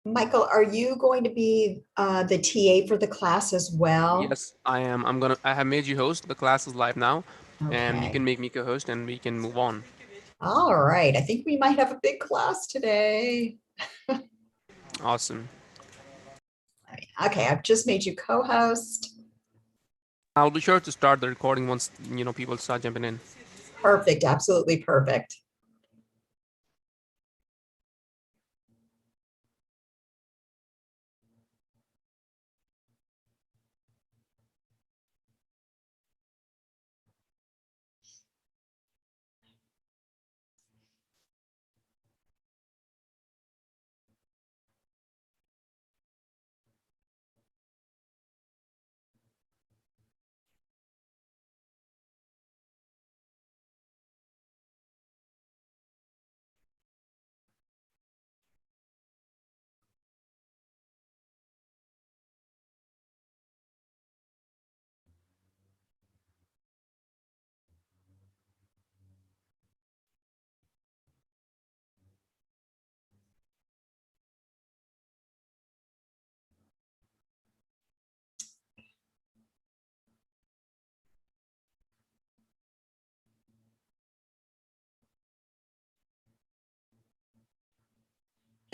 Michael, are you going to be the TA for the class as well? Yes, I am. I have made you host. The class is live now, and you Okay. can make me co-host and we can move on. All right. I think we might have a big class today. Awesome. Okay, I've just made you co-host. I'll be sure to start the recording once, people start jumping in. Perfect. Absolutely perfect.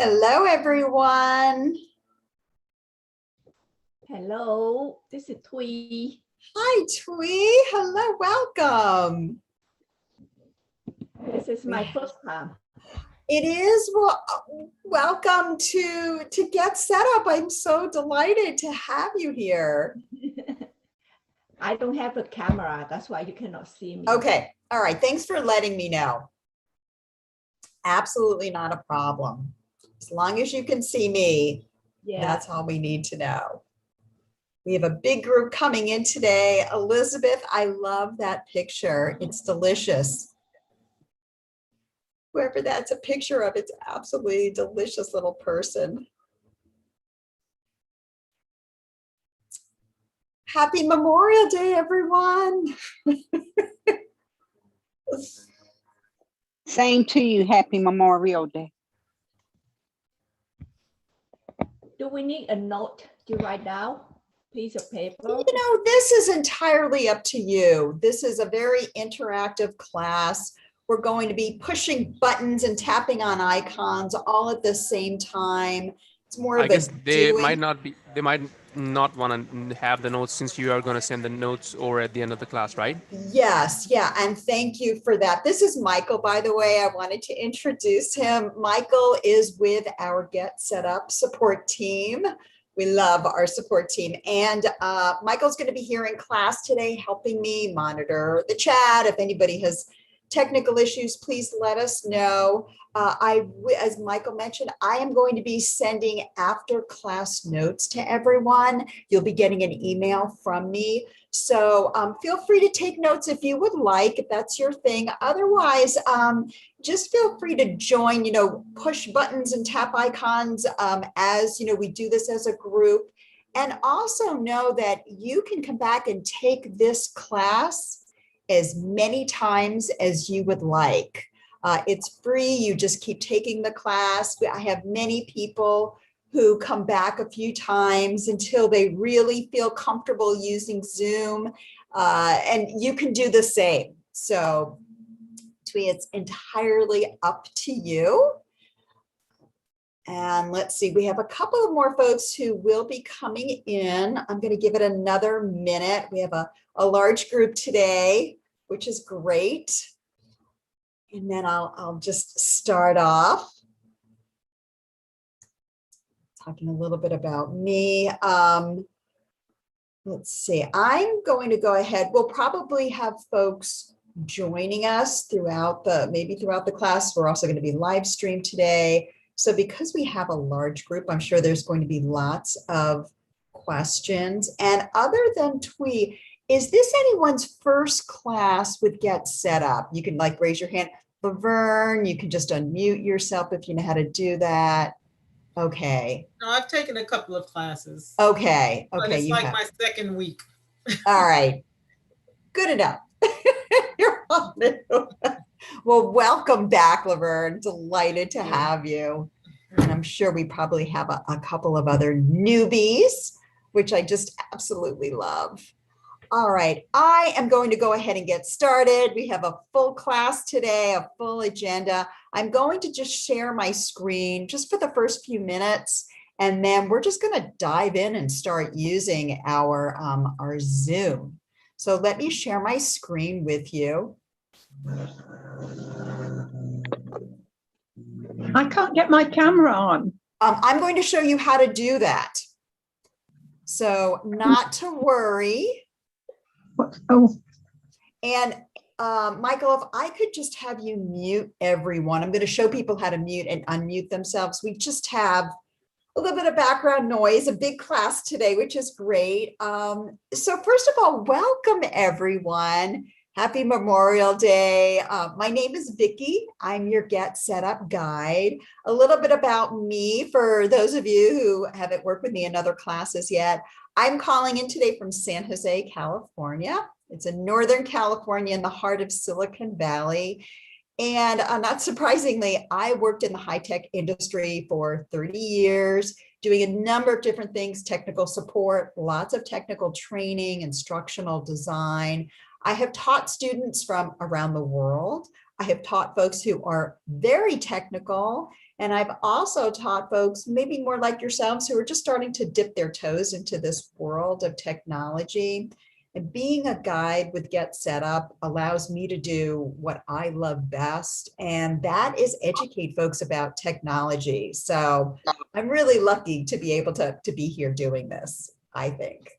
Hello, everyone. Hello, this is Thuy. Hi, Twee. Hello, welcome. This is my first time. It is. Well, welcome to Get Set Up. I'm so delighted to have you here. I don't have a camera, that's why you cannot see me. Okay. All right. Thanks for letting me know. Absolutely not a problem. As long as you can see me, that's all we need to know. We have a big group coming in today. Elizabeth, I love that picture. It's delicious. Whoever that's a picture of, it's absolutely delicious little person. Happy Memorial Day, everyone. Same to you. Happy Memorial Day. Do we need a note to write down? Piece of paper? This is entirely up to you. This is a very interactive class. We're going to be pushing buttons and tapping on icons all at the same time. It's more of I guess they doing. might not want to have the notes since you are going to send the notes over at the end of the class, right? Yes, yeah, and thank you for that. This is Michael, by the way. I wanted to introduce him. Michael is with our Get Set Up support team. We love our support team. And Michael's going to be here in class today, helping me monitor the chat. If anybody has technical issues, please let us know. As Michael mentioned, I am going to be sending after class notes to everyone. You'll be getting an email from me. So feel free to take notes if you would like, if that's your thing. Otherwise, just feel free to join, push buttons and tap icons as, we do this as a group. And also know that you can come back and take this class as many times as you would like. It's free. You just keep taking the class. I have many people who come back a few times until they really feel comfortable using Zoom. And you can do the same. So, Twee, it's entirely up to you. And let's see, we have a couple of more folks who will be coming in. I'm going to give it another minute. We have a large group today, which is great. And then I'll just start off talking a little bit about me. Let's see, I'm going to go ahead. We'll probably have folks joining us throughout the class. We're also going to be live streamed today. So because we have a large group, I'm sure there's going to be lots of questions. And other than Twee, is this anyone's first class with Get Set Up? You can raise your hand. Laverne, you can just unmute yourself if you know how to do that. Okay. No, I've taken a couple of classes. Okay. But it's like my second week. All right. Good enough. You're on it. Well, welcome back, Laverne. Delighted to have you. And I'm sure we probably have a couple of other newbies, which I just absolutely love. All right, I am going to go ahead and get started. We have a full class today, a full agenda. I'm going to just share my screen just for the first few minutes, and then we're just going to dive in and start using our Zoom. So let me share my screen with you. I can't get my camera on. I'm going to show you how to do that. So not to worry. Oh, And Michael, if I could just have you mute everyone. I'm going to show people how to mute and unmute themselves. We just have a little bit of background noise, a big class today, which is great. So first of all, welcome everyone. Happy Memorial Day. My name is Vicki. I'm your Get Set Up guide. A little bit about me for those of you who haven't worked with me in other classes yet. I'm calling in today from San Jose, California. It's in Northern California in the heart of Silicon Valley. And not surprisingly, I worked in the high-tech industry for 30 years, doing a number of different things, technical support, lots of technical training, instructional design. I have taught students from around the world. I have taught folks who are very technical, and I've also taught folks maybe more like yourselves who are just starting to dip their toes into this world of technology. And being a guide with Get Set Up allows me to do what I love best, and that is educate folks about technology. So I'm really lucky to be able to be here doing this, I think.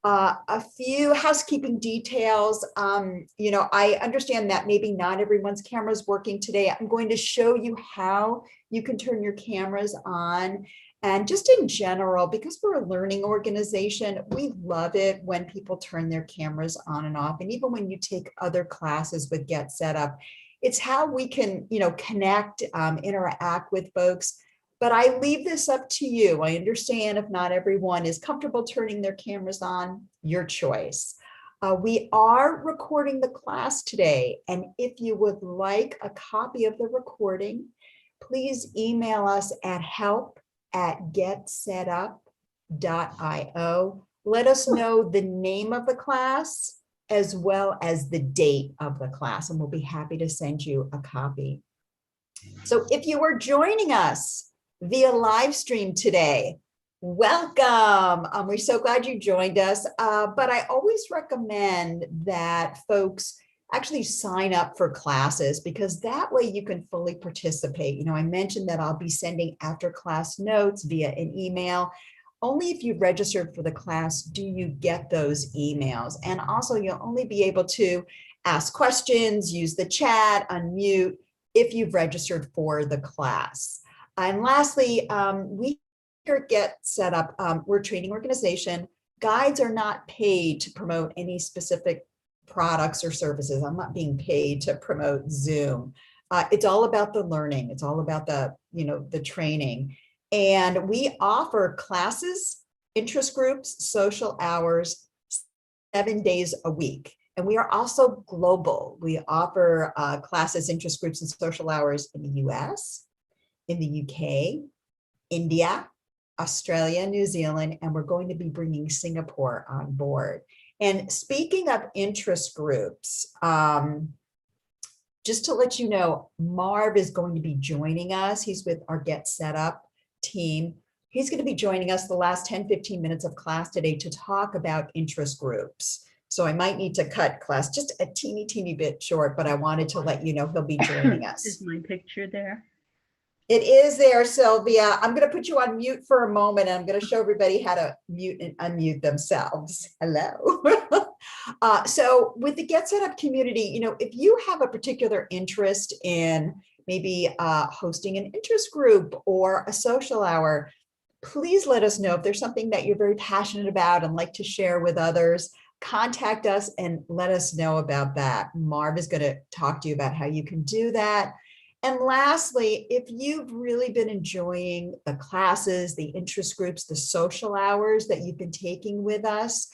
A few housekeeping details. I understand that maybe not everyone's camera is working today. I'm going to show you how you can turn your cameras on. And just in general, because we're a learning organization, we love it when people turn their cameras on and off. And even when you take other classes with Get Set Up, it's how we can, connect, interact with folks. But I leave this up to you. I understand if not everyone is comfortable turning their cameras on, your choice. We are recording the class today. And if you would like a copy of the recording, please email us at help@getsetup.io. Let us know the name of the class as well as the date of the class, and we'll be happy to send you a copy. So if you are joining us via live stream today, welcome. We're so glad you joined us, but I always recommend that folks actually sign up for classes because that way you can fully participate. I mentioned that I'll be sending after class notes via an email. Only if you've registered for the class do you get those emails. And also you'll only be able to ask questions, use the chat, unmute if you've registered for the class. And lastly, we here at Get Set Up, we're a training organization. Guides are not paid to promote any specific products or services. I'm not being paid to promote Zoom. It's all about the learning. It's all about the training. And we offer classes, interest groups, social hours, 7 days a week. And we are also global. We offer classes, interest groups, and social hours in the US, in the UK, India, Australia, New Zealand, and we're going to be bringing Singapore on board. And speaking of interest groups, just to let you know, Marv is going to be joining us. He's with our Get Set Up team. He's going to be joining us the last 10-15 minutes of class today to talk about interest groups. So I might need to cut class just a teeny bit short, but I wanted to let you know he'll be joining us. is my picture there? It is there, Sylvia. I'm going to put you on mute for a moment, and I'm going to show everybody how to mute and unmute themselves. Hello. So with the Get Set Up community, if you have a particular interest in maybe hosting an interest group or a social hour, please let us know if there's something that you're very passionate about and like to share with others. Contact us and let us know about that. Marv is going to talk to you about how you can do that. And lastly, if you've really been enjoying the classes, the interest groups, the social hours that you've been taking with us,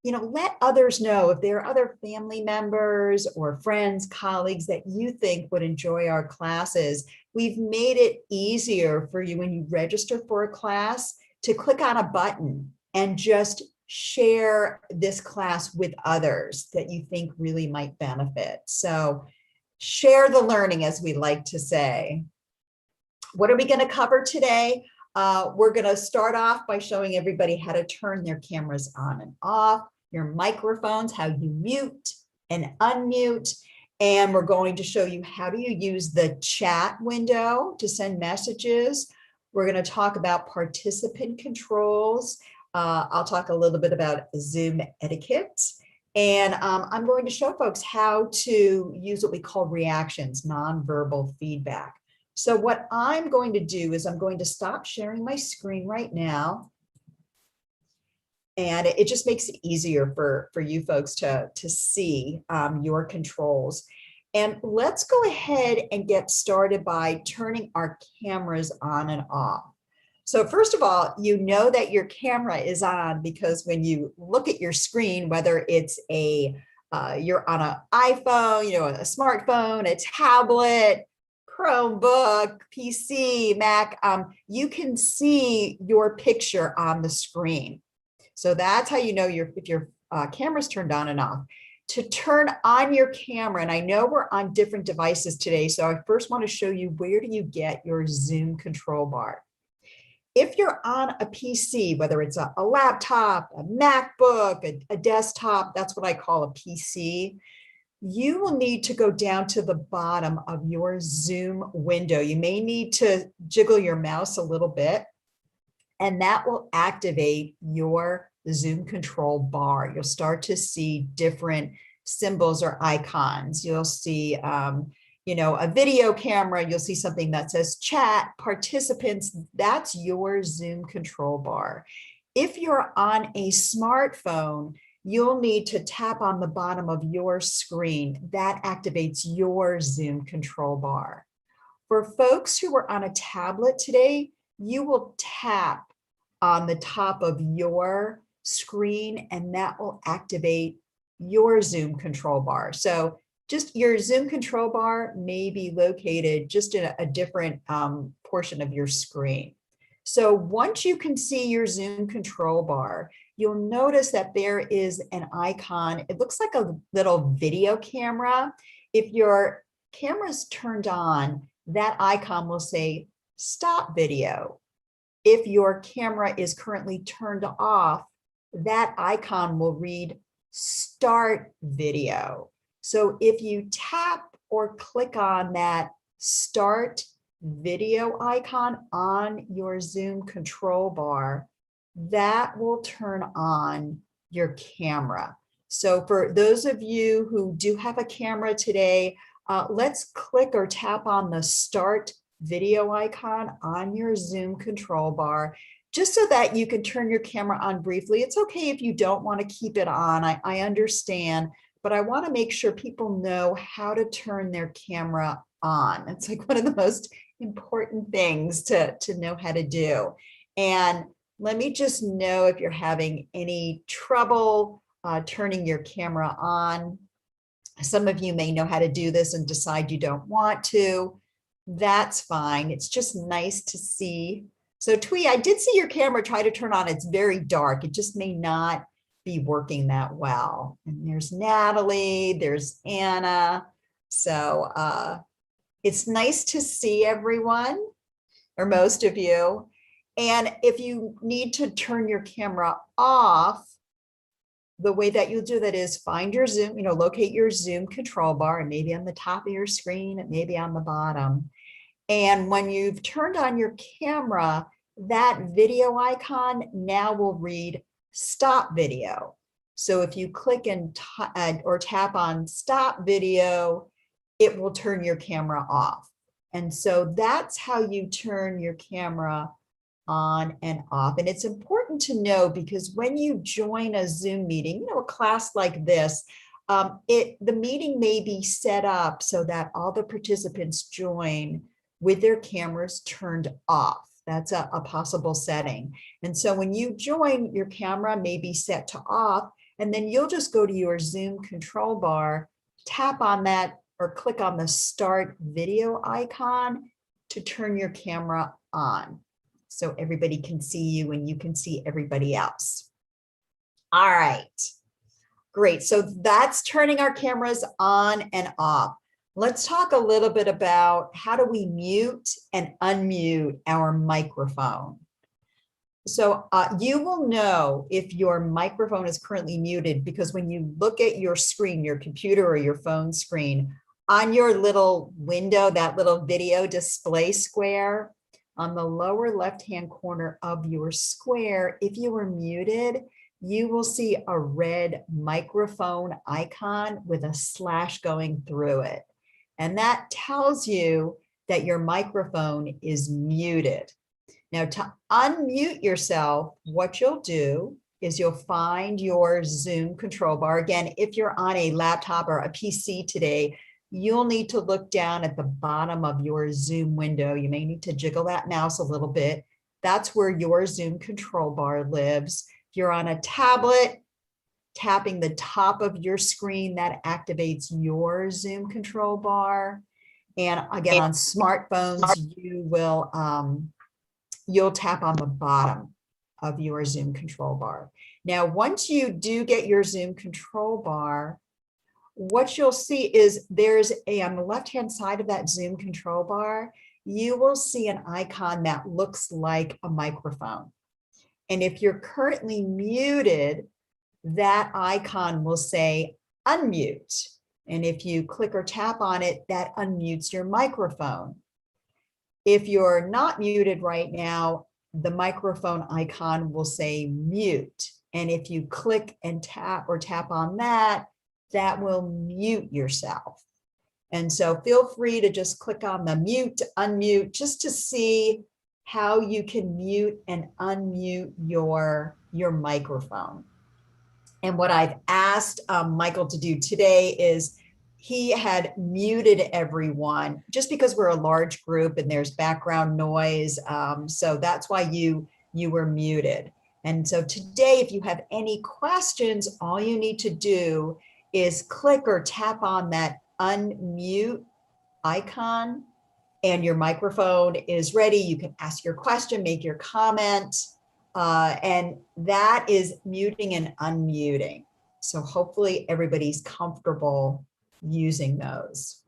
let others know if there are other family members or friends, colleagues that you think would enjoy our classes. We've made it easier for you when you register for a class to click on a button and just share this class with others that you think really might benefit. So share the learning, as we like to say. What are we going to cover today? We're going to start off by showing everybody how to turn their cameras on and off, your microphones, how you mute and unmute. And we're going to show you how do you use the chat window to send messages. We're going to talk about participant controls. I'll talk a little bit about Zoom etiquette. And I'm going to show folks how to use what we call reactions, nonverbal feedback. So what I'm going to do is I'm going to stop sharing my screen right now. And it just makes it easier for you folks to see your controls. And let's go ahead and get started by turning our cameras on and off. So first of all, you know that your camera is on because when you look at your screen, whether it's you're on an iPhone, a smartphone, a tablet, Chromebook, PC, Mac, you can see your picture on the screen. So that's how you know if your camera's turned on and off. To turn on your camera, and I know we're on different devices today, so I first want to show you where do you get your Zoom control bar. If you're on a PC, whether it's a laptop, a MacBook, a desktop, that's what I call a PC, you will need to go down to the bottom of your Zoom window. You may need to jiggle your mouse a little bit, and that will activate your Zoom control bar. You'll start to see different symbols or icons. You'll see a video camera, you'll see something that says chat, participants, that's your Zoom control bar. If you're on a smartphone, you'll need to tap on the bottom of your screen. That activates your Zoom control bar. For folks who are on a tablet today, you will tap on the top of your screen and that will activate your Zoom control bar. So just your Zoom control bar may be located just in a different portion of your screen. So once you can see your Zoom control bar, you'll notice that there is an icon. It looks like a little video camera. If your camera's turned on, that icon will say stop video. If your camera is currently turned off, that icon will read start video. So if you tap or click on that start video icon on your Zoom control bar, that will turn on your camera. So for those of you who do have a camera today, let's click or tap on the start video icon on your Zoom control bar, just so that you can turn your camera on briefly. It's okay if you don't want to keep it on, I understand, but I want to make sure people know how to turn their camera on. It's like one of the most important things to know how to do. And let me just know if you're having any trouble turning your camera on. Some of you may know how to do this and decide you don't want to. That's fine. It's just nice to see. So Twee, I did see your camera try to turn on. It's very dark. It just may not be working that well. And there's Natalie, there's Anna. So it's nice to see everyone, or most of you. And if you need to turn your camera off, the way that you'll do that is find your Zoom, locate your Zoom control bar, and maybe on the top of your screen, and maybe on the bottom. And when you've turned on your camera, that video icon now will read stop video. So if you click or tap on stop video, it will turn your camera off. And so that's how you turn your camera on and off. And it's important to know, because when you join a Zoom meeting, a class like this, the meeting may be set up so that all the participants join with their cameras turned off. That's a possible setting. And so when you join, your camera may be set to off, And then you'll just go to your Zoom control bar, tap on that or click on the start video icon to turn your camera on. So everybody can see you and you can see everybody else. All right, great. So that's turning our cameras on and off. Let's talk a little bit about how do we mute and unmute our microphone. So you will know if your microphone is currently muted because when you look at your screen, your computer or your phone screen, on your little window, that little video display square, on the lower left-hand corner of your square, if you were muted, you will see a red microphone icon with a slash going through it. And that tells you that your microphone is muted. Now, to unmute yourself, what you'll do is you'll find your Zoom control bar. Again, if you're on a laptop or a PC today, you'll need to look down at the bottom of your Zoom window. You may need to jiggle that mouse a little bit. That's where your Zoom control bar lives. If you're on a tablet, tapping the top of your screen, that activates your Zoom control bar. And again, on smartphones, you'll tap on the bottom of your Zoom control bar. Now, once you do get your Zoom control bar, what you'll see is there's on the left-hand side of that Zoom control bar, you will see an icon that looks like a microphone. And if you're currently muted, that icon will say unmute. And if you click or tap on it, that unmutes your microphone. If you're not muted right now, the microphone icon will say mute. And if you click and tap or tap on that, that will mute yourself. And so feel free to just click on the mute, unmute, just to see how you can mute and unmute your microphone. And what I've asked Michael to do today is he had muted everyone just because we're a large group and there's background noise. So that's why you were muted. And so today, if you have any questions, all you need to do is click or tap on that unmute icon and your microphone is ready. You can ask your question, make your comment, and that is muting and unmuting. So hopefully everybody's comfortable using those.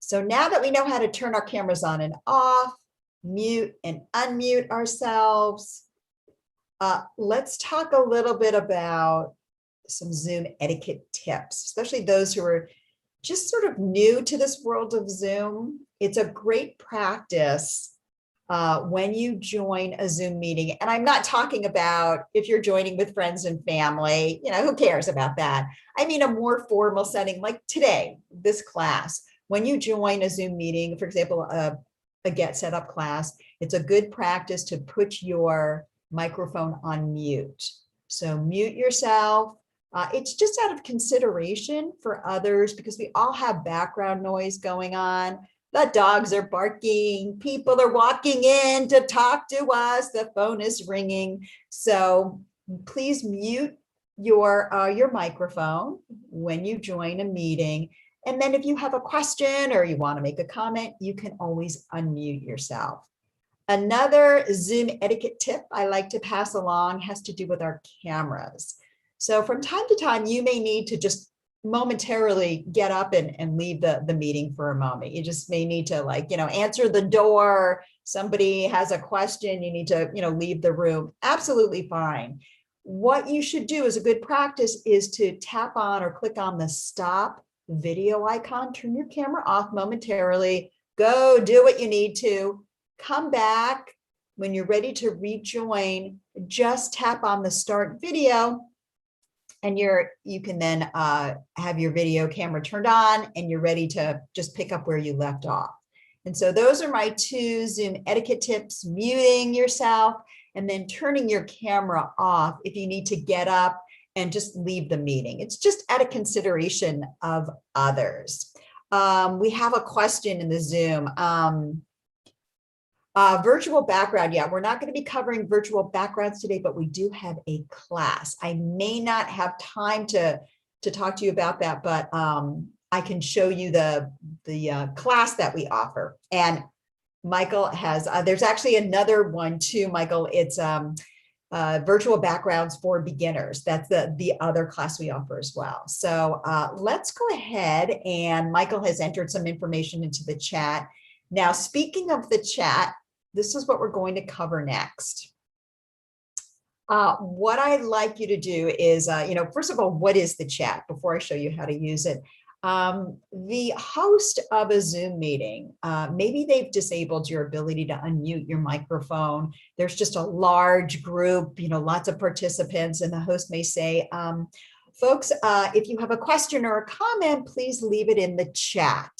So now that we know how to turn our cameras on and off, mute and unmute ourselves, let's talk a little bit about some Zoom etiquette tips, especially those who are just sort of new to this world of Zoom. It's a great practice when you join a Zoom meeting. And I'm not talking about if you're joining with friends and family, who cares about that? I mean, a more formal setting like today, this class, when you join a Zoom meeting, for example, a Get Set Up class, it's a good practice to put your microphone on mute. So mute yourself. It's just out of consideration for others because we all have background noise going on. The dogs are barking, people are walking in to talk to us, the phone is ringing. So please mute your microphone when you join a meeting. And then if you have a question or you want to make a comment, you can always unmute yourself. Another Zoom etiquette tip I like to pass along has to do with our cameras. So from time to time, you may need to just momentarily get up and leave the meeting for a moment. You just may need to answer the door. Somebody has a question, you need to, leave the room. Absolutely fine. What you should do as a good practice is to tap on or click on the stop video icon, turn your camera off momentarily, go do what you need to, come back. When you're ready to rejoin, just tap on the start video and you can then have your video camera turned on and you're ready to just pick up where you left off. And so those are my two Zoom etiquette tips: muting yourself and then turning your camera off if you need to get up and just leave the meeting. It's just out of consideration of others. We have a question in the Zoom. Virtual background. Yeah, we're not going to be covering virtual backgrounds today, but we do have a class. I may not have time to talk to you about that, but I can show you the class that we offer. And Michael has, there's actually another one too, Michael. It's virtual backgrounds for beginners. That's the other class we offer as well. So let's go ahead, and Michael has entered some information into the chat. Now, speaking of the chat, this is what we're going to cover next. What I'd like you to do is, first of all, what is the chat before I show you how to use it? The host of a Zoom meeting, maybe they've disabled your ability to unmute your microphone. There's just a large group, lots of participants, and the host may say, folks, if you have a question or a comment, please leave it in the chat.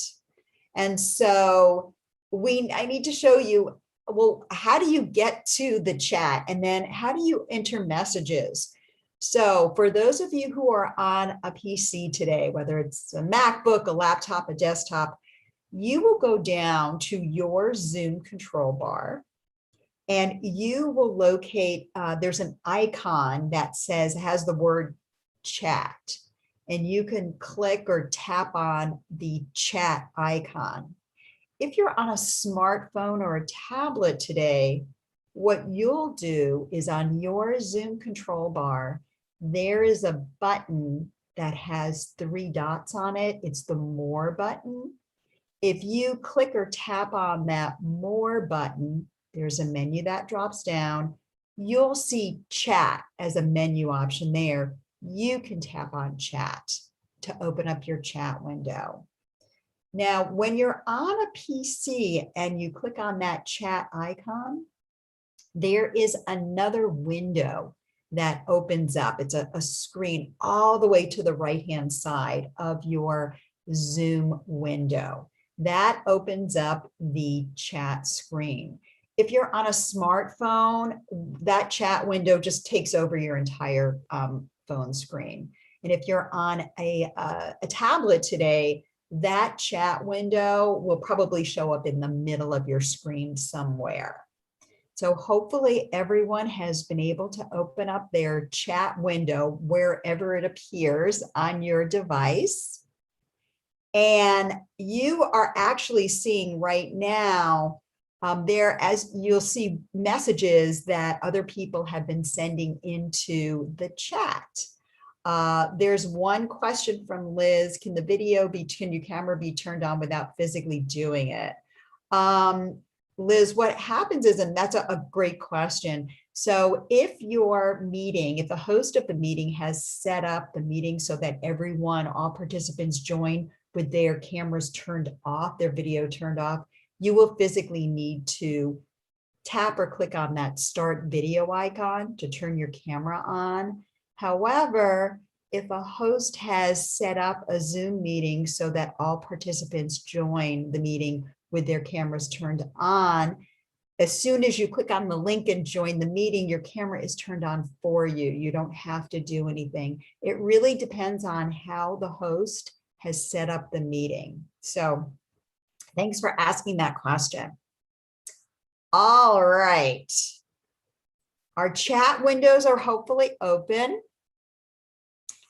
And so I need to show you, well, how do you get to the chat? And then how do you enter messages? So for those of you who are on a PC today, whether it's a MacBook, a laptop, a desktop, you will go down to your Zoom control bar and you will locate, there's an icon that has the word chat, and you can click or tap on the chat icon. If you're on a smartphone or a tablet today, what you'll do is on your Zoom control bar, there is a button that has 3 dots on it. It's the More button. If you click or tap on that More button, there's a menu that drops down. You'll see Chat as a menu option there. You can tap on Chat to open up your chat window. Now, when you're on a PC and you click on that chat icon, there is another window that opens up. It's a screen all the way to the right-hand side of your Zoom window. That opens up the chat screen. If you're on a smartphone, that chat window just takes over your entire phone screen. And if you're on a tablet today, that chat window will probably show up in the middle of your screen somewhere. So hopefully everyone has been able to open up their chat window wherever it appears on your device. And you are actually seeing right now there, as you'll see, messages that other people have been sending into the chat. There's one question from Liz. Can your camera be turned on without physically doing it? Liz, what happens is, and that's a great question. So if the host of the meeting has set up the meeting so that all participants join with their cameras turned off, their video turned off, you will physically need to tap or click on that start video icon to turn your camera on. However, if a host has set up a Zoom meeting so that all participants join the meeting with their cameras turned on, as soon as you click on the link and join the meeting, your camera is turned on for you. You don't have to do anything. It really depends on how the host has set up the meeting. So thanks for asking that question. All right. Our chat windows are hopefully open.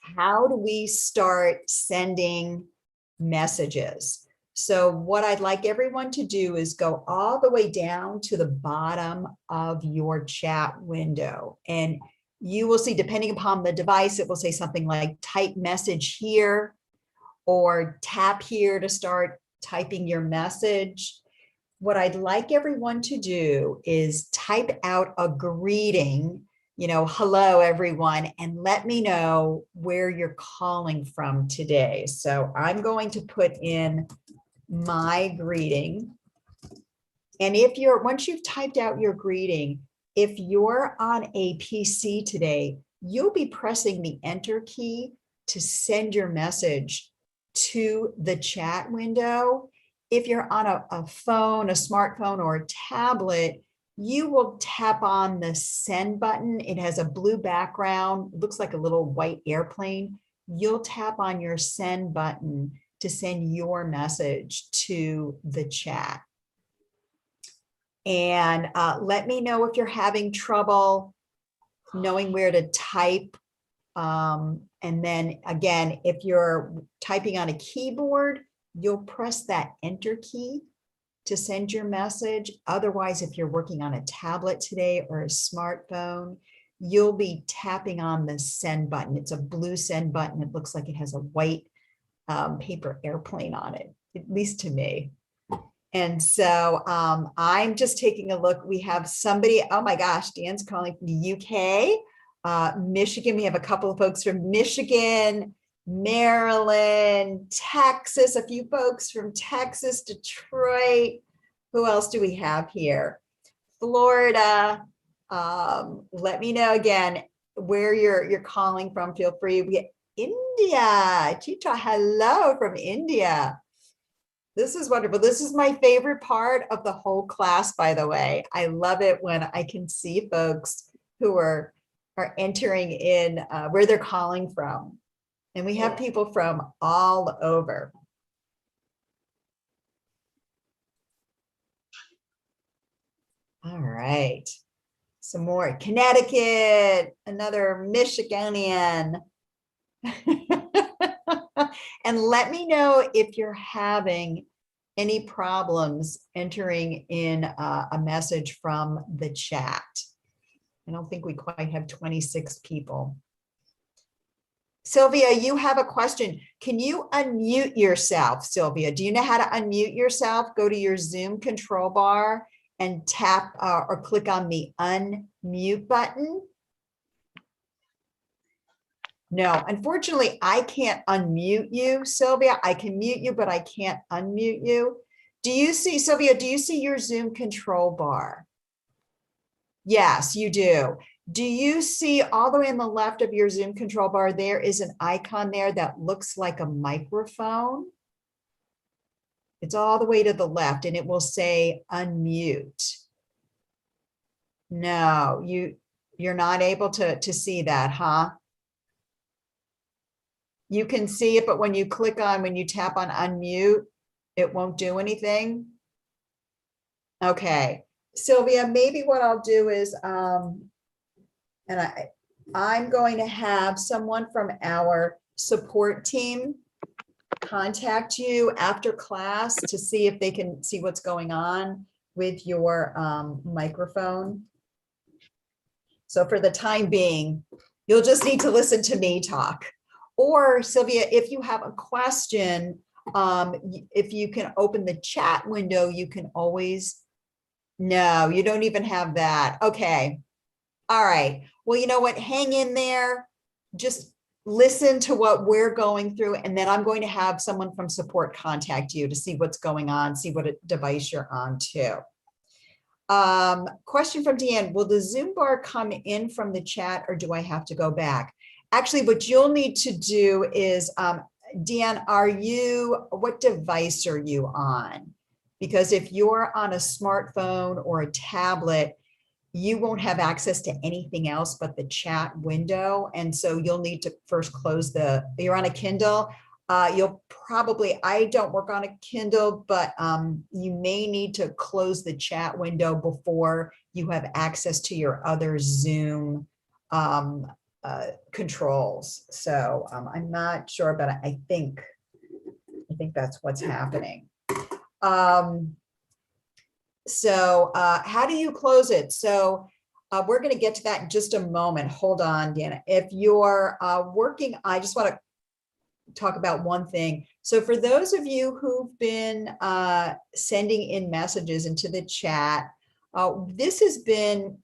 How do we start sending messages? So what I'd like everyone to do is go all the way down to the bottom of your chat window. And you will see, depending upon the device, it will say something like type message here or tap here to start typing your message. What I'd like everyone to do is type out a greeting, hello everyone, and let me know where you're calling from today. So I'm going to put in my greeting. And once you've typed out your greeting, if you're on a PC today, you'll be pressing the enter key to send your message to the chat window. If you're on a phone, a smartphone, or a tablet, you will tap on the send button. It has a blue background, looks like a little white airplane. You'll tap on your send button to send your message to the chat. And let me know if you're having trouble knowing where to type. And then again, if you're typing on a keyboard, you'll press that enter key to send your message. Otherwise, if you're working on a tablet today or a smartphone, you'll be tapping on the send button. It's a blue send button. It looks like it has a white paper airplane on it, at least to me. And so I'm just taking a look. We have somebody, oh my gosh, Dan's calling from the UK, Michigan. We have a couple of folks from Michigan, Maryland, Texas, a few folks from Texas, Detroit. Who else do we have here? Florida. Let me know again where you're calling from. Feel free. We get India. Chitra, hello from India. This is wonderful. This is my favorite part of the whole class, by the way. I love it when I can see folks who are entering in where they're calling from. And we have people from all over. All right. Some more. Connecticut, another Michiganian. And let me know if you're having any problems entering in a message from the chat. I don't think we quite have 26 people. Sylvia, you have a question. Can you unmute yourself, Sylvia? Do you know how to unmute yourself? Go to your Zoom control bar and tap or click on the unmute button. No, unfortunately, I can't unmute you, Sylvia. I can mute you, but I can't unmute you. Do you see, Sylvia, do you see your Zoom control bar? Yes, you do. Do you see all the way on the left of your Zoom control bar, there is an icon there that looks like a microphone? It's all the way to the left and it will say unmute. No, you're not able to see that, huh? You can see it, but when you tap on unmute, it won't do anything. Okay, Sylvia, maybe what I'll do is, I'm going to have someone from our support team contact you after class to see if they can see what's going on with your microphone. So for the time being, you'll just need to listen to me talk. Or Sylvia, if you have a question, if you can open the chat window, you can always, no, you don't even have that. Okay. All right. Well, you know what? Hang in there. Just listen to what we're going through. And then I'm going to have someone from support contact you to see what's going on, see what device you're on too. Question from Deanne, will the Zoom bar come in from the chat or do I have to go back? Actually, what you'll need to do is, Deanne, what device are you on? Because if you're on a smartphone or a tablet, you won't have access to anything else but the chat window. And so you'll need to first close you're on a Kindle. I don't work on a Kindle, but you may need to close the chat window before you have access to your other Zoom controls. So I'm not sure, but I think that's what's happening. So how do you close it? So we're going to get to that in just a moment. Hold on, Dana. If you're working, I just want to talk about one thing. So for those of you who've been sending in messages into the chat, this has been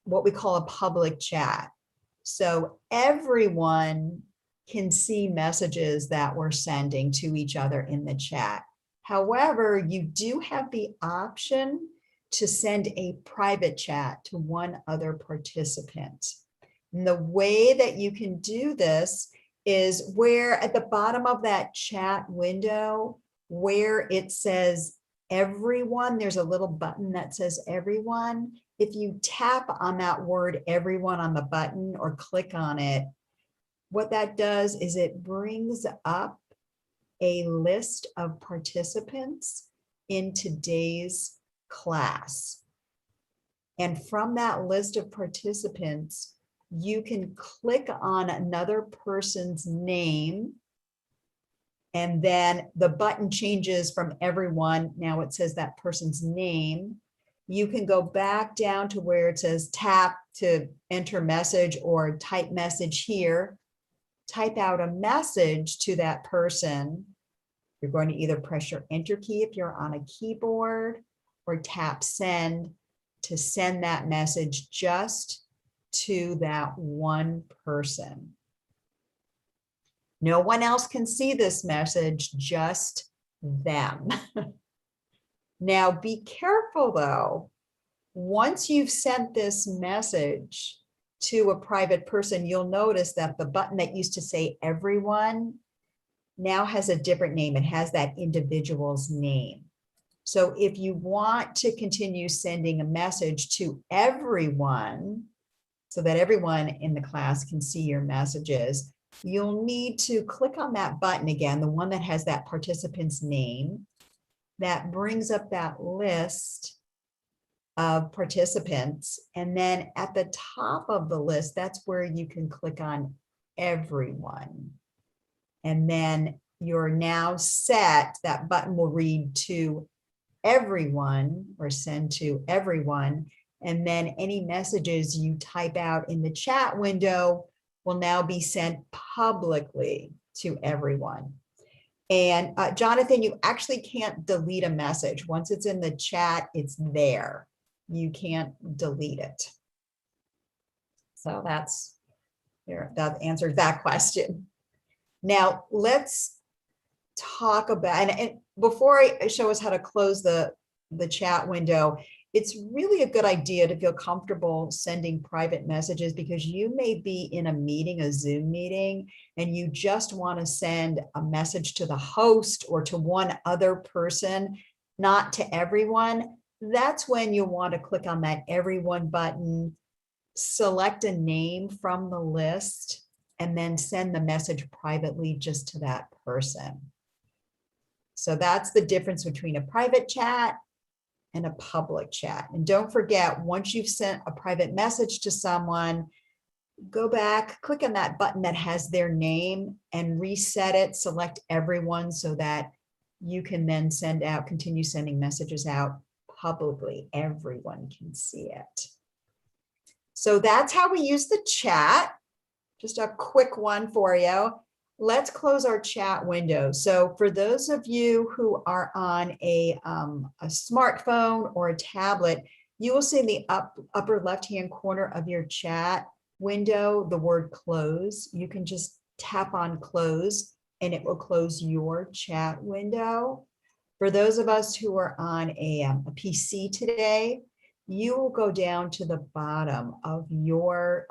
what we call a public chat. So everyone can see messages that we're sending to each other in the chat. However, you do have the option to send a private chat to one other participant. And the way that you can do this is where at the bottom of that chat window, where it says everyone, there's a little button that says everyone. If you tap on that word everyone on the button or click on it, what that does is it brings up a list of participants in today's class. And from that list of participants, you can click on another person's name, and then the button changes from everyone. Now it says that person's name. You can go back down to where it says tap to enter message or type message here. Type out a message to that person. You're going to either press your enter key if you're on a keyboard, or tap send to send that message just to that one person. No one else can see this message, just them. Now be careful though. Once you've sent this message to a private person, you'll notice that the button that used to say everyone now has a different name. It has that individual's name. So if you want to continue sending a message to everyone, so that everyone in the class can see your messages, you'll need to click on that button again, the one that has that participant's name. That brings up that list of participants. And then at the top of the list, that's where you can click on everyone. And then you're now set. That button will read to everyone or send to everyone. And then any messages you type out in the chat window will now be sent publicly to everyone. And Jonathan, you actually can't delete a message. Once it's in the chat, it's there. You can't delete it. So that's there. That answers that question. Now let's talk about, and before I show us how to close the chat window, it's really a good idea to feel comfortable sending private messages, because you may be in a meeting, a Zoom meeting, and you just want to send a message to the host or to one other person, not to everyone. That's when you'll want to click on that everyone button, select a name from the list, and then send the message privately just to that person. So that's the difference between a private chat and a public chat. And don't forget, once you've sent a private message to someone, go back, click on that button that has their name and reset it, select everyone so that you can then send out, continue sending messages out publicly. Everyone can see it. So that's how we use the chat. Just a quick one for you. Let's close our chat window. So for those of you who are on a smartphone or a tablet, you will see in the upper left-hand corner of your chat window the word close. You can just tap on close and it will close your chat window. For those of us who are on a PC today, you will go down to the bottom of your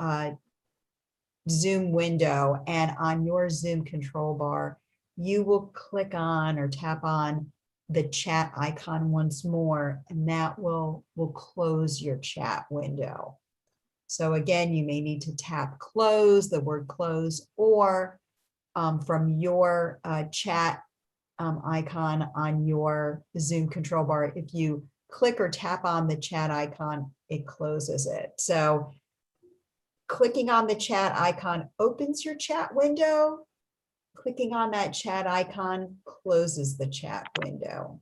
Zoom window, and on your Zoom control bar, you will click on or tap on the chat icon once more, and that will close your chat window. So again, you may need to tap close, the word close, or from your chat icon on your Zoom control bar, if you click or tap on the chat icon, it closes it. So clicking on the chat icon opens your chat window. Clicking on that chat icon closes the chat window.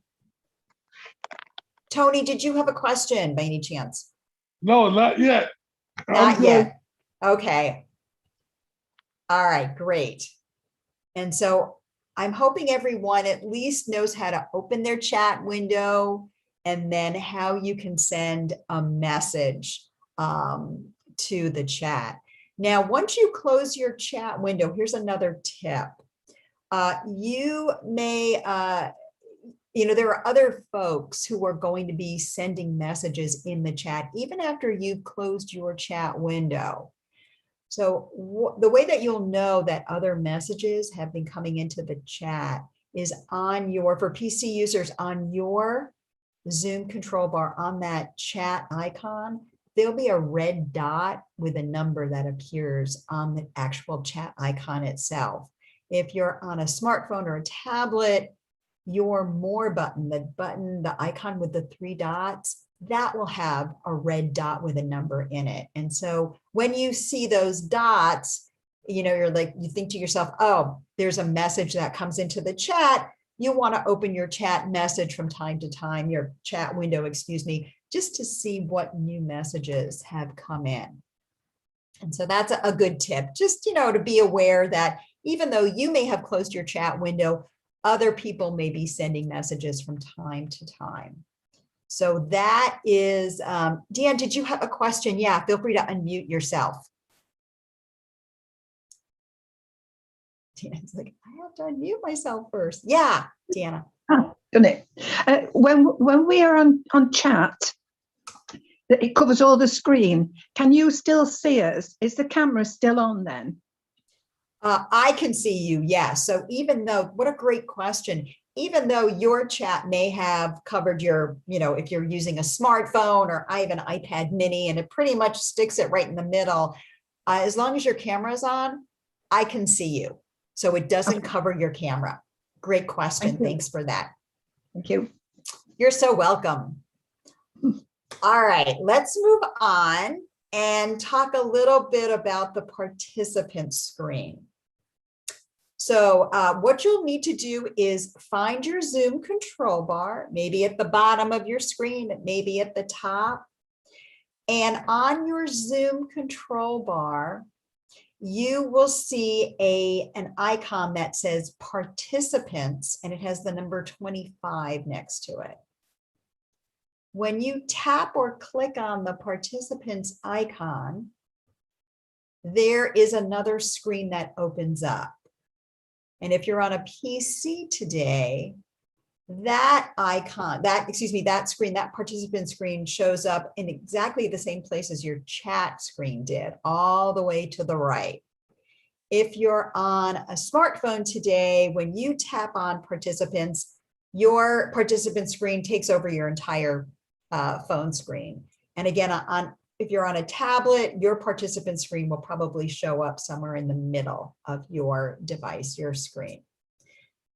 Tony, did you have a question by any chance? No, not yet. Not yet. Okay. All right, great. And so I'm hoping everyone at least knows how to open their chat window and then how you can send a message to the chat. Now, once you close your chat window, here's another tip. You may, there are other folks who are going to be sending messages in the chat, even after you've closed your chat window. So the way that you'll know that other messages have been coming into the chat is on your, for PC users, on your Zoom control bar, on that chat icon, there'll be a red dot with a number that appears on the actual chat icon itself. If you're on a smartphone or a tablet, your more button, the icon with the 3 dots, that will have a red dot with a number in it. And so when you see those dots, you're like, you think to yourself, oh, there's a message that comes into the chat. You want to open your chat message from time to time, your chat window, excuse me, just to see what new messages have come in. And so that's a good tip, just, to be aware that even though you may have closed your chat window, other people may be sending messages from time to time. So that is, Deanne, did you have a question? Yeah, feel free to unmute yourself. Deanna's like, I have to unmute myself first. Yeah, Deanna. Done it. When we are on chat, it covers all the screen. Can you still see us? Is the camera still on then? I can see you, yes. So even though, what a great question. Even though your chat may have covered your, if you're using a smartphone, or I have an iPad mini and it pretty much sticks it right in the middle, as long as your camera is on, I can see you. So it doesn't cover your camera. Great question. Thanks for that. Thank you. You're so welcome. All right, let's move on and talk a little bit about the participant screen. So what you'll need to do is find your Zoom control bar, maybe at the bottom of your screen, maybe at the top. And on your Zoom control bar, you will see an icon that says participants, and it has the number 25 next to it. When you tap or click on the participants icon, there is another screen that opens up. And if you're on a PC today, that icon, that screen, that participant screen shows up in exactly the same place as your chat screen did, all the way to the right. If you're on a smartphone today, when you tap on participants, your participant screen takes over your entire phone screen. And again, if you're on a tablet, your participant screen will probably show up somewhere in the middle of your device, your screen.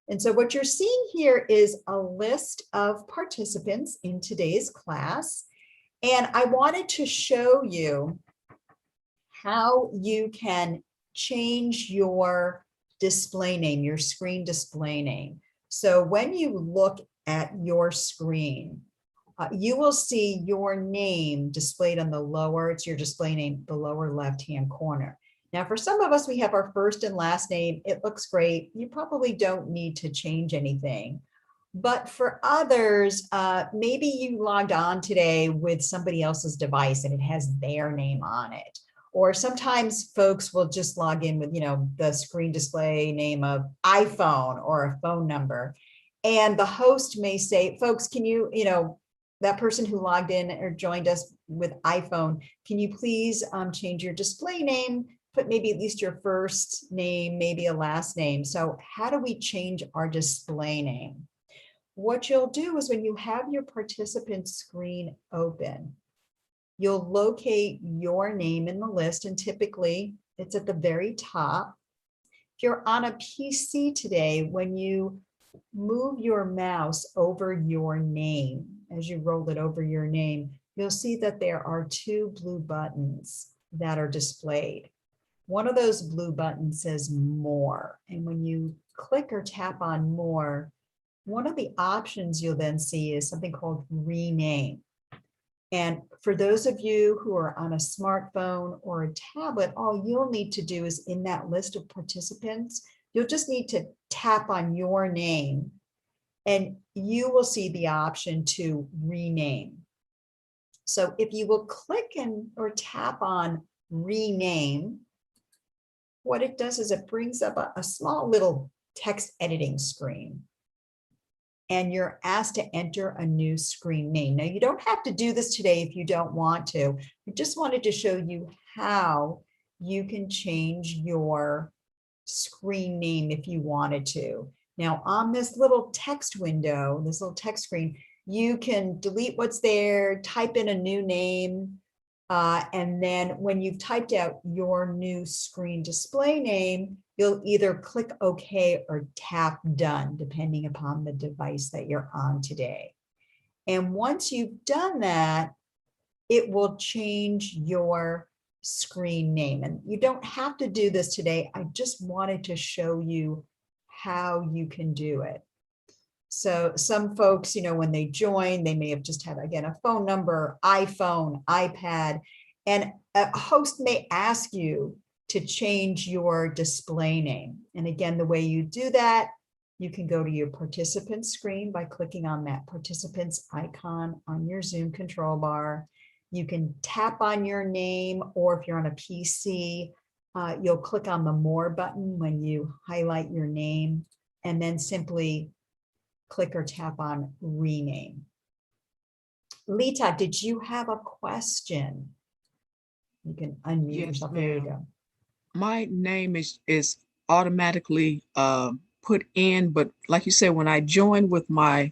And so what you're seeing here is a list of participants in today's class. And I wanted to show you how you can change your display name, your screen display name. So when you look at your screen, you will see your name displayed on the lower, it's your display name, the lower left-hand corner. Now, for some of us, we have our first and last name. It looks great. You probably don't need to change anything. But for others, maybe you logged on today with somebody else's device and it has their name on it. Or sometimes folks will just log in with, the screen display name of iPhone or a phone number. And the host may say, folks, can you, that person who logged in or joined us with iPhone, can you please change your display name, put maybe at least your first name, maybe a last name. So how do we change our display name? What you'll do is when you have your participant screen open, you'll locate your name in the list, and typically it's at the very top. If you're on a PC today, when you move your mouse over your name, as you roll it over your name, you'll see that there are 2 blue buttons that are displayed. One of those blue buttons says More. And when you click or tap on More, one of the options you'll then see is something called Rename. And for those of you who are on a smartphone or a tablet, all you'll need to do is in that list of participants, you'll just need to tap on your name and you will see the option to rename. So if you will click or tap on Rename, what it does is it brings up a small little text editing screen. And you're asked to enter a new screen name. Now, you don't have to do this today if you don't want to. I just wanted to show you how you can change your screen name if you wanted to. Now, on this little text window, this little text screen, you can delete what's there, type in a new name, and then when you've typed out your new screen display name, you'll either click OK or tap done, depending upon the device that you're on today. And once you've done that, it will change your screen name. And you don't have to do this today. I just wanted to show you how you can do it. So some folks, when they join, they may have just had, again, a phone number, iPhone, iPad, and a host may ask you to change your display name. And again, the way you do that, you can go to your participant screen by clicking on that participants icon on your Zoom control bar. You can tap on your name, or if you're on a PC, you'll click on the More button when you highlight your name, and then simply click or tap on Rename. Lita, did you have a question? You can unmute Yes, yourself. There you ma'am. go. My name is automatically put in, but like you said, when I join with my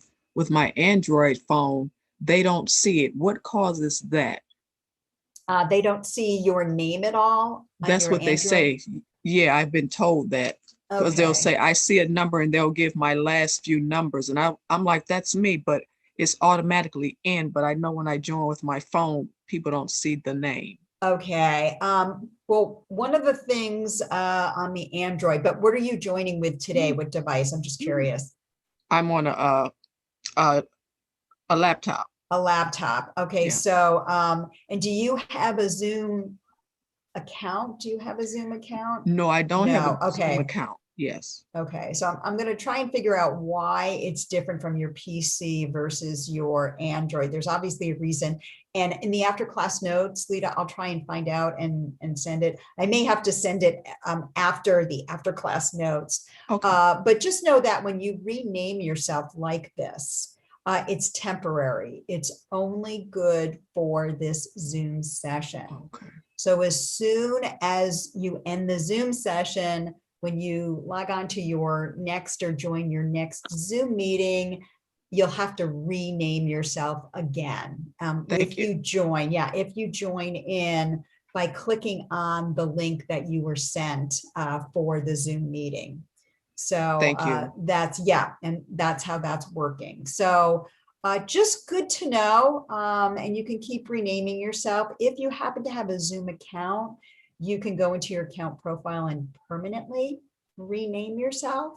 Android phone, they don't see it. What causes that? They don't see your name at all on That's your what they Android? say. Yeah, I've been told that, because they'll Okay. say, I see a number, and they'll give my last few numbers. And I'm like, that's me, but it's automatically in. But I know when I join with my phone, people don't see the name. Okay. Well, one of the things on the Android, but what are you joining with today? What device? I'm just curious. I'm on a laptop. A laptop. Okay. Yeah. So, and do you have a Zoom account? Do you have a Zoom account? No, I don't have No, a Zoom okay. account. Yes. Okay, so I'm going to try and figure out why it's different from your PC versus your Android. There's obviously a reason. And in the after class notes, Lita, I'll try and find out and send it. I may have to send it after the after class notes. Okay. But just know that when you rename yourself like this, it's temporary. It's only good for this Zoom session. Okay. So as soon as you end the Zoom session, when you log on to your next or join your next Zoom meeting, you'll have to rename yourself again. If you join, if you join in by clicking on the link that you were sent for the Zoom meeting. So Thank you. and that's how that's working. So just good to know. And you can keep renaming yourself. If you happen to have a Zoom account, you can go into your account profile and permanently rename yourself.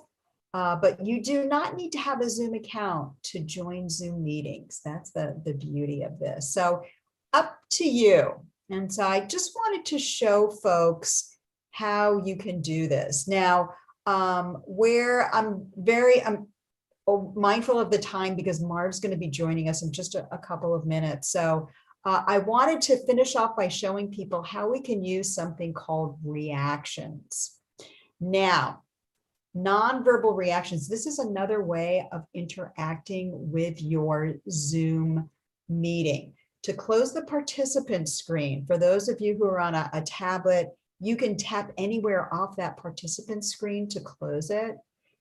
But you do not need to have a Zoom account to join Zoom meetings. That's the beauty of this. So up to you. And so I just wanted to show folks how you can do this. Now, where I'm mindful of the time, because Marv's going to be joining us in just a couple of minutes. So I wanted to finish off by showing people how we can use something called reactions. Now, nonverbal reactions, this is another way of interacting with your Zoom meeting. To close the participant screen, for those of you who are on a tablet, you can tap anywhere off that participant screen to close it.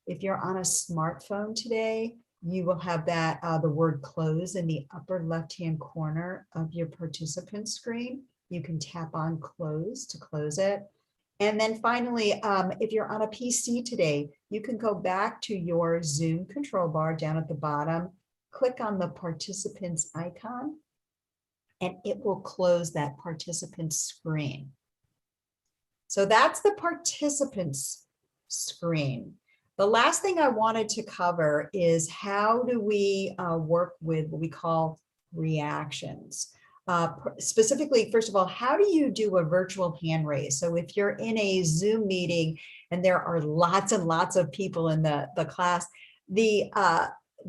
If you're on a smartphone today, you will have that the word close in the upper left-hand corner of your participant screen. You can tap on close to close it. And then finally, if you're on a PC today, you can go back to your Zoom control bar down at the bottom, click on the participants icon, and it will close that participant screen. So that's the participants screen. The last thing I wanted to cover is how do we work with what we call reactions. Specifically, first of all, how do you do a virtual hand raise? So if you're in a Zoom meeting and there are lots and lots of people in the class, the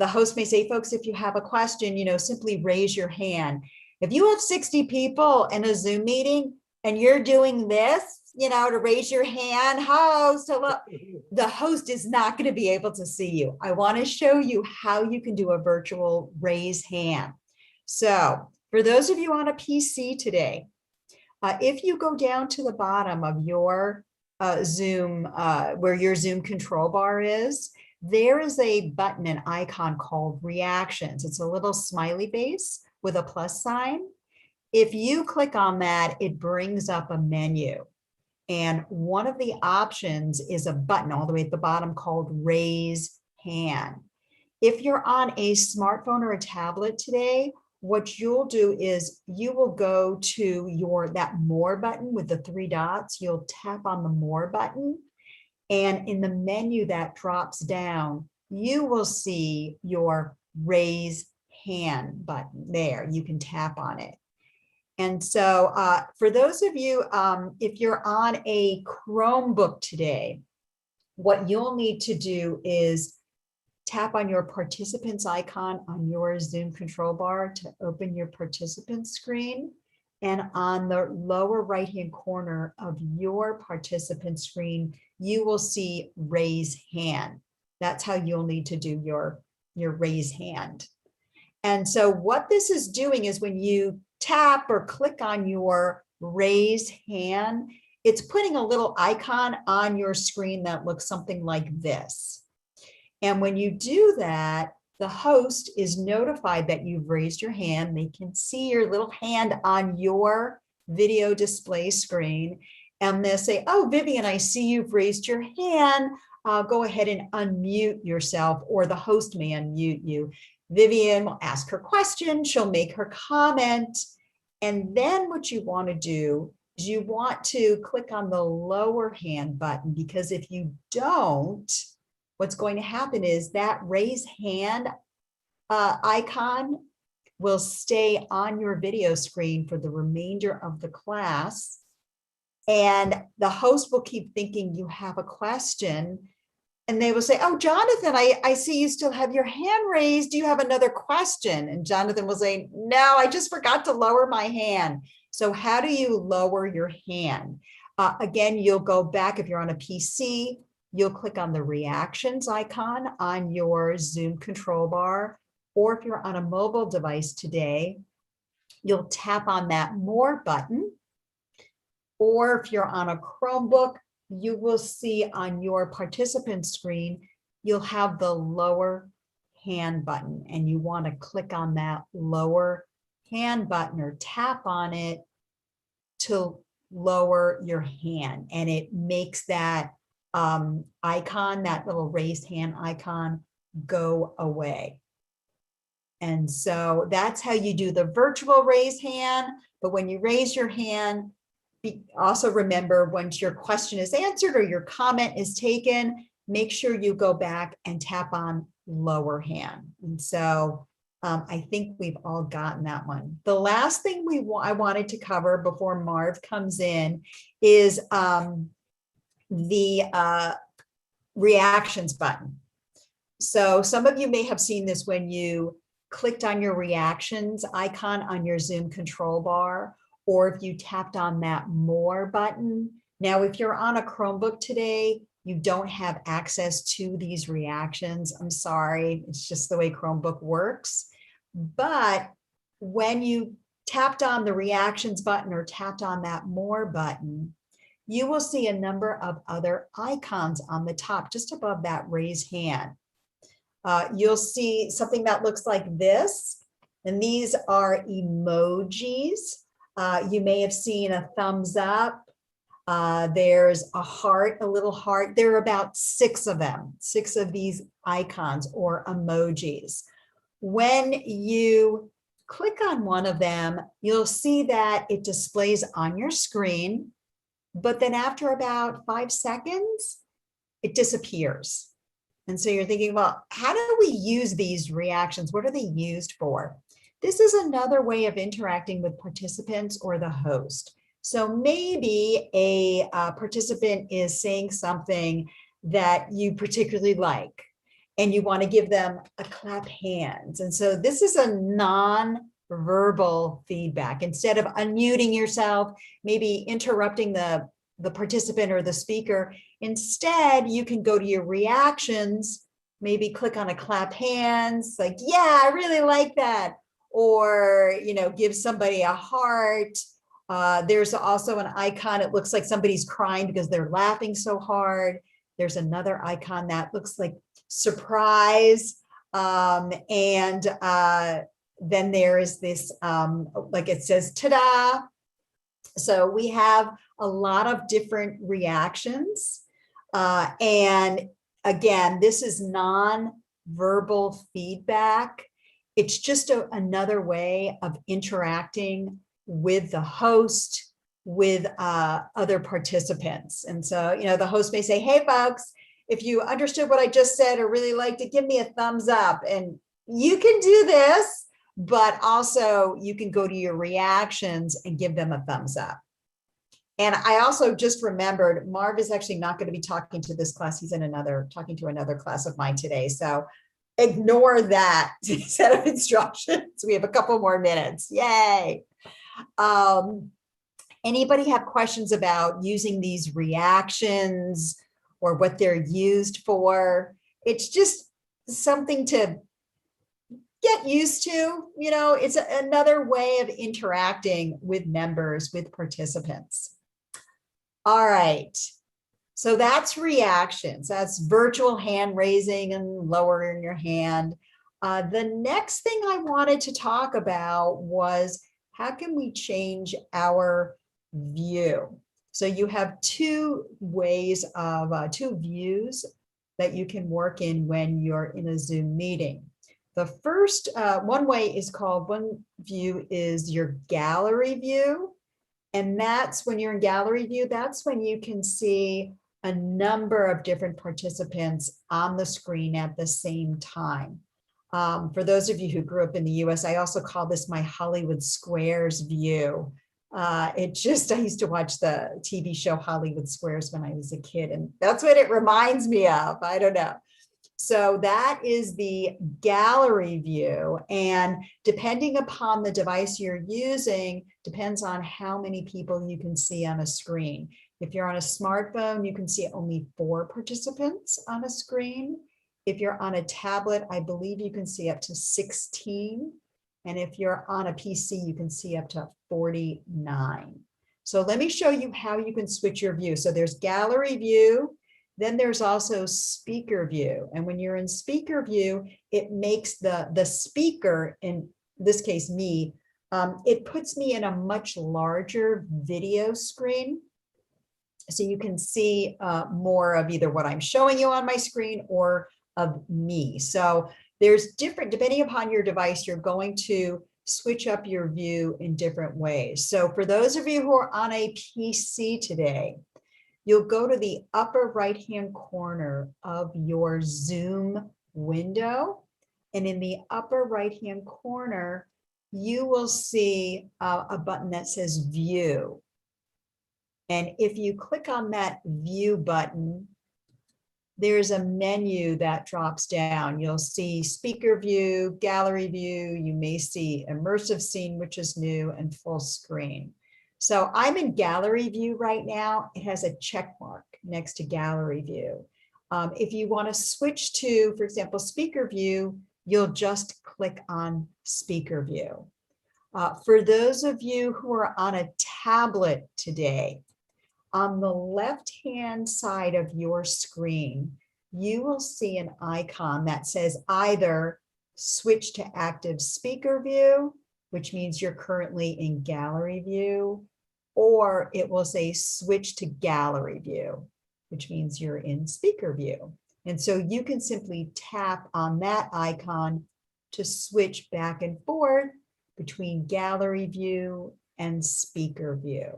host may say, folks, if you have a question, simply raise your hand. If you have 60 people in a Zoom meeting and you're doing this, to raise your hand, host, hello, the host is not going to be able to see you. I want to show you how you can do a virtual raise hand. So for those of you on a PC today, if you go down to the bottom of your Zoom, where your Zoom control bar is, there is a button, an icon called reactions. It's a little smiley face with a plus sign. If you click on that, it brings up a menu. And one of the options is a button all the way at the bottom called raise hand. If you're on a smartphone or a tablet today, what you'll do is you will go to that more button with the 3 dots. You'll tap on the more button. And in the menu that drops down, you will see your raise hand button there. You can tap on it. And so for those of you, if you're on a Chromebook today, what you'll need to do is tap on your participants icon on your Zoom control bar to open your participant screen. And on the lower right-hand corner of your participant screen, you will see raise hand. That's how you'll need to do your raise hand. And so what this is doing is when you tap or click on your raise hand, it's putting a little icon on your screen that looks something like this. And when you do that, the host is notified that you've raised your hand. They can see your little hand on your video display screen. And they'll say, oh, Vivian, I see you've raised your hand. Go ahead and unmute yourself, or the host may unmute you. Vivian will ask her question. She'll make her comment. And then what you want to do is you want to click on the lower hand button, because if you don't, what's going to happen is that raise hand icon will stay on your video screen for the remainder of the class. And the host will keep thinking you have a question. And they will say, oh, Jonathan, I see you still have your hand raised. Do you have another question? And Jonathan will say, no, I just forgot to lower my hand. So how do you lower your hand? Again, you'll go back if you're on a PC. You'll click on the reactions icon on your Zoom control bar, or if you're on a mobile device today, you'll tap on that more button. Or if you're on a Chromebook, you will see on your participant screen, you'll have the lower hand button, and you want to click on that lower hand button or tap on it to lower your hand, and it makes that icon, that little raised hand icon, go away. And so that's how you do the virtual raise hand. But when you raise your hand, also remember, once your question is answered or your comment is taken, make sure you go back and tap on lower hand. And so I think we've all gotten that one. The last thing I wanted to cover before Marv comes in is the reactions button. So some of you may have seen this when you clicked on your reactions icon on your Zoom control bar, or if you tapped on that more button. Now, if you're on a Chromebook today, you don't have access to these reactions. I'm sorry, it's just the way Chromebook works. But when you tapped on the reactions button or tapped on that more button, you will see a number of other icons on the top, just above that raise hand. You'll see something that looks like this, and these are emojis. You may have seen a thumbs up. There's a heart, a little heart. There are about 6 of them, 6 of these icons or emojis. When you click on one of them, you'll see that it displays on your screen, but then after about 5 seconds, it disappears. And so you're thinking, well, how do we use these reactions? What are they used for? This is another way of interacting with participants or the host. So maybe a participant is saying something that you particularly like, and you want to give them a clap hands. And so this is a non-verbal feedback. Instead of unmuting yourself, maybe interrupting the participant or the speaker, instead you can go to your reactions, maybe click on a clap hands, like, yeah, I really like that. Or, give somebody a heart. There's also an icon. It looks like somebody's crying because they're laughing so hard. There's another icon that looks like surprise. Then there is this, like it says, ta-da. So we have a lot of different reactions. And again, this is non-verbal feedback. It's just another way of interacting with the host, with other participants. And so, the host may say, hey, folks, if you understood what I just said or really liked it, give me a thumbs up. And you can do this, but also you can go to your reactions and give them a thumbs up. And I also just remembered Marv is actually not going to be talking to this class. He's talking to another class of mine today. So ignore that set of instructions. We have a couple more minutes. Yay. Anybody have questions about using these reactions or what they're used for? It's just something to get used to. It's another way of interacting with members, with participants. All right. So that's reactions. That's virtual hand raising and lowering your hand. The next thing I wanted to talk about was how can we change our view? So you have two ways of two views that you can work in when you're in a Zoom meeting. The first one view is your gallery view. And that's when you're in gallery view, that's when you can see a number of different participants on the screen at the same time. For those of you who grew up in the US, I also call this my Hollywood Squares view. I used to watch the TV show Hollywood Squares when I was a kid, and that's what it reminds me of. I don't know. So that is the gallery view. And depending upon the device you're using, depends on how many people you can see on a screen. If you're on a smartphone, you can see only 4 participants on a screen. If you're on a tablet, I believe you can see up to 16. And if you're on a PC, you can see up to 49. So let me show you how you can switch your view. So there's gallery view. Then there's also speaker view. And when you're in speaker view, it makes the speaker, in this case me, it puts me in a much larger video screen. So you can see more of either what I'm showing you on my screen or of me. So there's different, depending upon your device, you're going to switch up your view in different ways. So for those of you who are on a PC today, you'll go to the upper right-hand corner of your Zoom window. And in the upper right-hand corner, you will see a button that says View. And if you click on that View button, there's a menu that drops down. You'll see Speaker View, Gallery View. You may see Immersive Scene, which is new, and Full Screen. So I'm in gallery view right now. It has a check mark next to gallery view. If you want to switch to, for example, speaker view, you'll just click on speaker view. For those of you who are on a tablet today, on the left-hand side of your screen, you will see an icon that says either switch to active speaker view, which means you're currently in gallery view, or it will say switch to gallery view, which means you're in speaker view. And so you can simply tap on that icon to switch back and forth between gallery view and speaker view.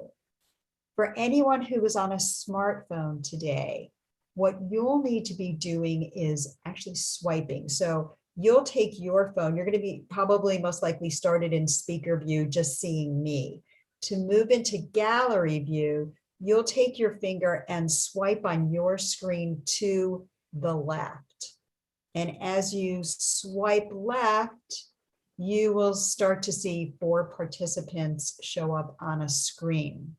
For anyone who is on a smartphone today, what you'll need to be doing is actually swiping. So you'll take your phone, you're going to be probably most likely started in speaker view, just seeing me. To move into gallery view, you'll take your finger and swipe on your screen to the left. And as you swipe left, you will start to see 4 participants show up on a screen.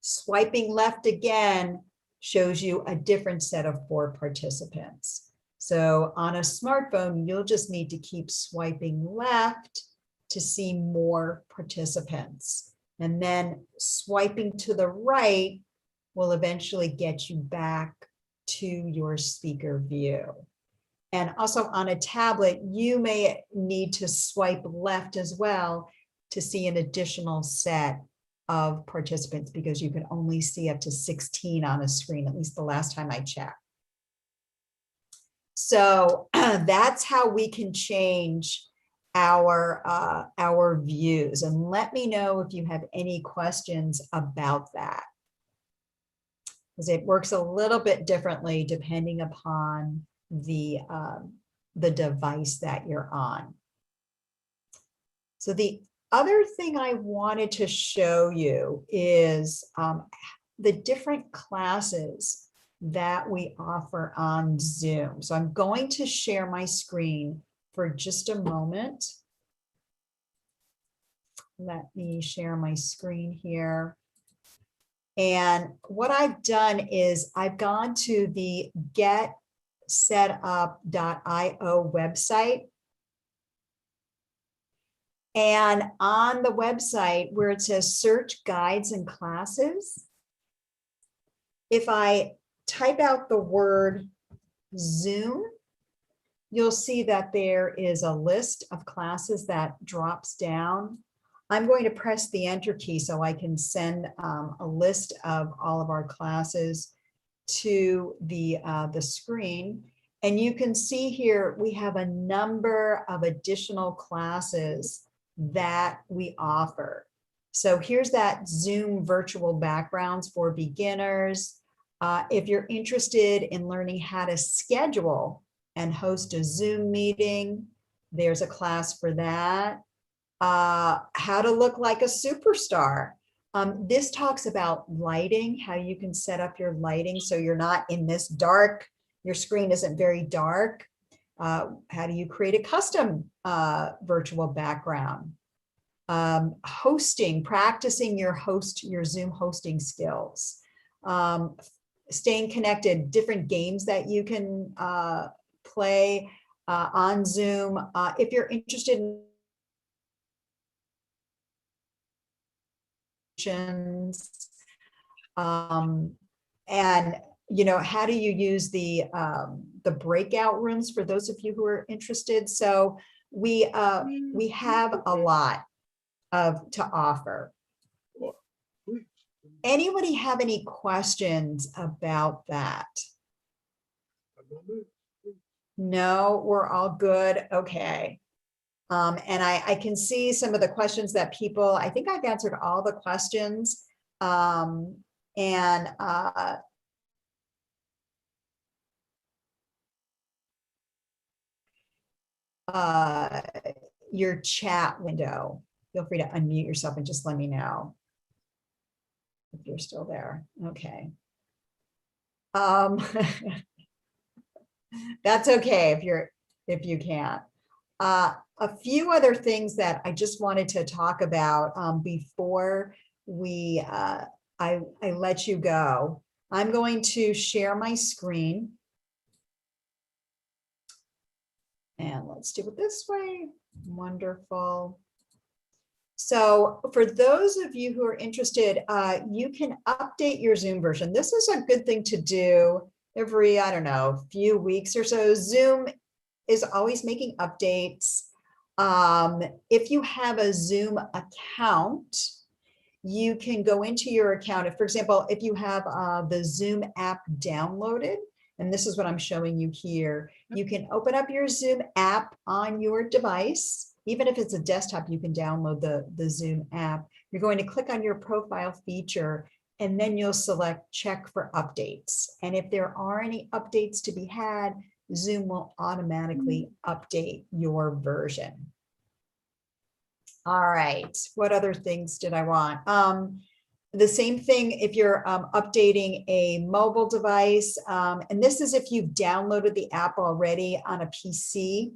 Swiping left again shows you a different set of 4 participants. So on a smartphone, you'll just need to keep swiping left to see more participants. And then swiping to the right will eventually get you back to your speaker view. And also on a tablet, you may need to swipe left as well to see an additional set of participants because you can only see up to 16 on a screen, at least the last time I checked. So that's how we can change our views. And let me know if you have any questions about that, because it works a little bit differently depending upon the device that you're on. So the other thing I wanted to show you is the different classes that we offer on Zoom. So I'm going to share my screen for just a moment. Let me share my screen here. And what I've done is I've gone to the getsetup.io website. And on the website where it says search guides and classes, if I type out the word Zoom, you'll see that there is a list of classes that drops down. I'm going to press the enter key so I can send a list of all of our classes to the screen. And you can see here, we have a number of additional classes that we offer. So here's that Zoom virtual backgrounds for beginners. If you're interested in learning how to schedule and host a Zoom meeting, there's a class for that. How to look like a superstar. This talks about lighting, how you can set up your lighting so you're not in this dark, your screen isn't very dark. How do you create a custom virtual background? Hosting, practicing your Zoom hosting skills. Staying connected, different games that you can play on Zoom. If you're interested in and how do you use the breakout rooms for those of you who are interested. So we have a lot to offer. Anybody have any questions about that? No, we're all good. Okay. And I can see some of the questions that people, I think I've answered all the questions. Your chat window, feel free to unmute yourself and just let me know if you're still there. Okay. That's okay if you can't. A few other things that I just wanted to talk about before I let you go. I'm going to share my screen. And let's do it this way. Wonderful. So for those of you who are interested, you can update your Zoom version. This is a good thing to do every, I don't know, few weeks or so. Zoom is always making updates. If you have a Zoom account, you can go into your account. If, for example, if you have the Zoom app downloaded, and this is what I'm showing you here, you can open up your Zoom app on your device. Even if it's a desktop, you can download the Zoom app. You're going to click on your profile feature, and then you'll select check for updates. And if there are any updates to be had, Zoom will automatically update your version. All right, what other things did I want? The same thing if you're updating a mobile device, and this is if you've downloaded the app already on a PC.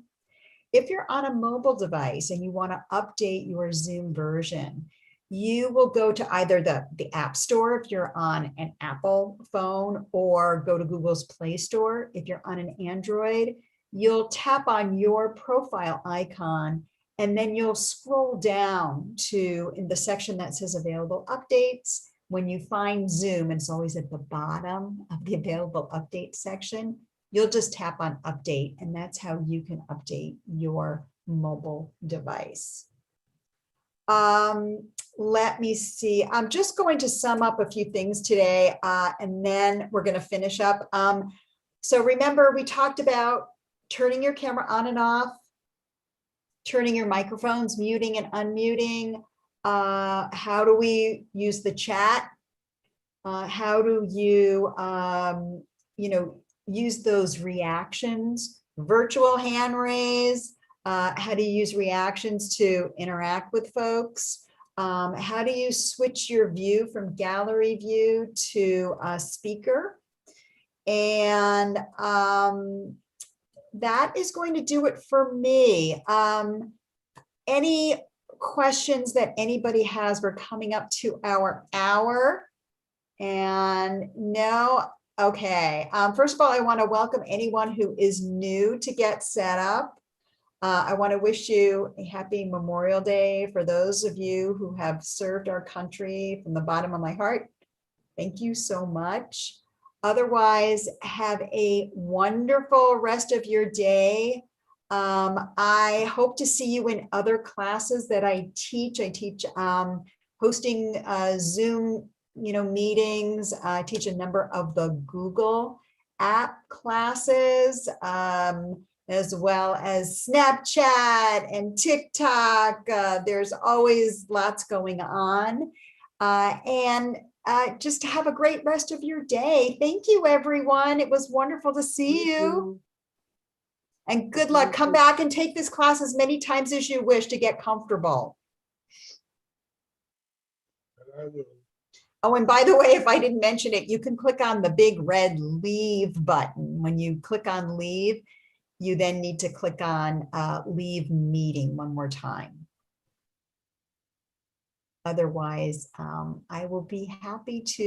If you're on a mobile device and you want to update your Zoom version, you will go to either the App Store if you're on an Apple phone, or go to Google's Play Store. If you're on an Android, you'll tap on your profile icon, and then you'll scroll down to in the section that says available updates. When you find Zoom, and it's always at the bottom of the available update section, you'll just tap on update, and that's how you can update your mobile device. Let me see. I'm just going to sum up a few things today, and then we're going to finish up. So remember, we talked about turning your camera on and off, turning your microphones, muting and unmuting. How do we use the chat? How do you, use those reactions, virtual hand raise? How do you use reactions to interact with folks? How do you switch your view from gallery view to speaker? And that is going to do it for me. Any questions that anybody has? We're coming up to our hour. And no, okay. First of all, I want to welcome anyone who is new to Get Set Up. I want to wish you a happy Memorial Day for those of you who have served our country from the bottom of my heart. Thank you so much. Otherwise, have a wonderful rest of your day. I hope to see you in other classes that I teach. I teach hosting Zoom meetings. I teach a number of the Google app classes, as well as Snapchat and TikTok. There's always lots going on. And just have a great rest of your day. Thank you, everyone. It was wonderful to see you. And good luck. Come back and take this class as many times as you wish to get comfortable. I will. Oh, and by the way, if I didn't mention it, you can click on the big red leave button. When you click on leave, you then need to click on leave meeting one more time. Otherwise, I will be happy to